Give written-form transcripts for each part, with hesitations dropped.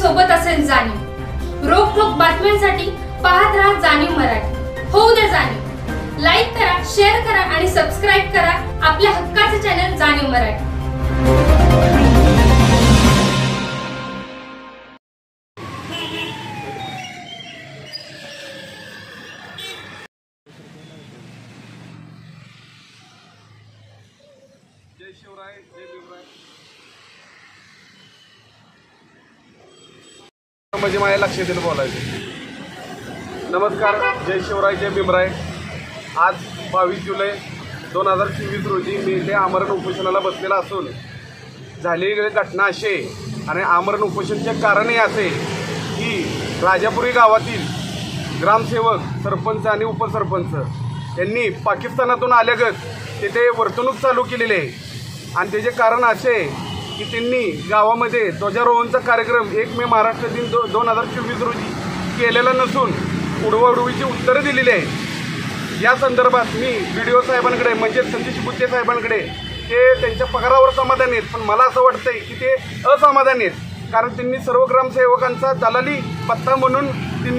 सोबत असेल जाणीव। रोखोक बातम्यांसाठी पाहत राहा जाणीव मराठी। होऊ दे जाणीव। लाईक करा, शेअर करा आणि सबस्क्राइब करा आपल्या हक्काचे चॅनल जाणीव मराठी। जय शिवराय, जय भीमराय। म्हणजे माझ्या लक्षात येईल बोलायचं। नमस्कार, जय शिवराय, जय भीमराय। आज 22 जुलै 2024 रोजी मी इथे आमरण उपोषणाला बसलेला असून झालेली घटना अशी आहे आणि आमरण उपोषणाचे कारणही असे की राजापुरी गावातील ग्रामसेवक, सरपंच आणि उपसरपंच यांनी पाकिस्तानातून आल्यागत तिथे वर्तणूक चालू केलेली आहे। आणि त्याचे कारण असे की त्यांनी गावामध्ये ध्वजारोहणचा कार्यक्रम 1 मे महाराष्ट्र दिन 2024 रोजी केलेला नसून उडवाउडवीची उत्तरं दिलेली आहेत। या संदर्भात मी BDO साहेबांकडे म्हणजे सतीश बुद्धे साहेबांकडे ते त्यांच्या पगारावर समाधानी आहेत, पण मला असं वाटतंय की ते असमाधानी आहेत, कारण त्यांनी सर्व ग्रामसेवकांचा दलाली पत्ता म्हणून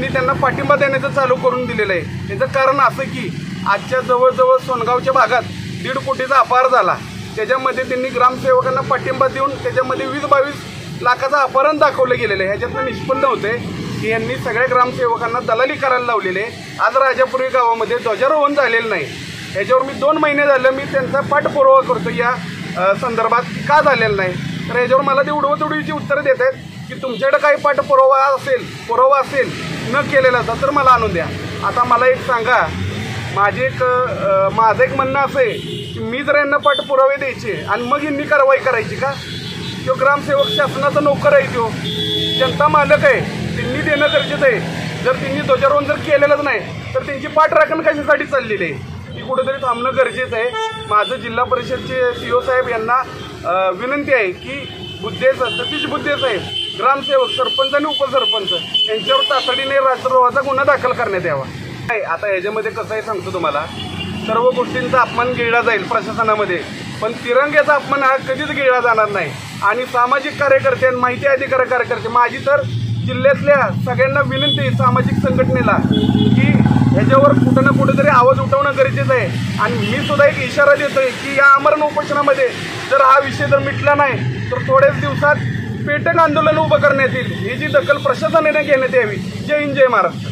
त्यांना पाठिंबा देण्याचं चालू करून दिलेलं आहे। याचं कारण असं की आजच्या जवळजवळ सोनगावच्या भागात 1.5 कोटीचा अपहार झाला। त्याच्यामध्ये त्यांनी ग्रामसेवकांना पाठिंबा देऊन त्याच्यामध्ये 20-22 लाखाचं अपहरण दाखवलं गेलेलं आहे। ह्याच्यातनं निष्पन्न होते की यांनी सगळ्या ग्रामसेवकांना दलाली करायला लावलेले। आज राजापुरी गावामध्ये ध्वजारोहण झालेलं नाही। ह्याच्यावर मी 2 महिने झालं मी त्यांचा पाठपुरावा करतो या संदर्भात का झालेलं नाही, तर ह्याच्यावर मला ते उडवतुडवीची उत्तरं देत आहेत की तुमच्याकडे काही पुरावा असेल न केलेला तर मला आणून द्या। आता मला एक सांगा, माझं एक म्हणणं असं आहे की मी जर यांना पाठपुरावे द्यायचे आणि मग यांनी कारवाई करायची का? तो ग्रामसेवक शासनाचा नोकर आहे, तो जनता मालक आहे, त्यांनी देणं गरजेचं आहे। जर त्यांनी ध्वजारोहण जर केलेलंच नाही तर त्यांची पाठराखण कशासाठी चाललेली आहे ही कुठेतरी थांबणं गरजेचं आहे। माझं जिल्हा परिषदचे CO साहेब यांना विनंती आहे की सतीश बुद्धे साहेब, ग्रामसेवक, सरपंच आणि उपसरपंच यांच्यावर तातडीने राष्ट्रद्रोहाचा गुन्हा दाखल करण्यात यावा। आता ह्याच्यामध्ये कसं आहे सांगतो तुम्हाला, सर्व गोष्टींचा अपमान गिळला जाईल प्रशासनामध्ये, पण तिरंग्याचा अपमान हा कधीच गिळला जाणार नाही। आणि सामाजिक कार्यकर्ते आणि माहिती अधिकार कार्यकर्ते, माझी तर जिल्ह्यातल्या सगळ्यांना विनंती आहे सामाजिक संघटनेला की ह्याच्यावर कुठं ना कुठेतरी आवाज उठवणं गरजेचं आहे। आणि मी सुद्धा एक इशारा देतोय की या आमरण उपोषणामध्ये जर हा विषय जर मिटला नाही तर थोड्याच दिवसात पेटक आंदोलन उभं करण्यात येईल। ही जी दखल प्रशासनाने घेण्यात यावी। जय हिंद, जय महाराष्ट्र।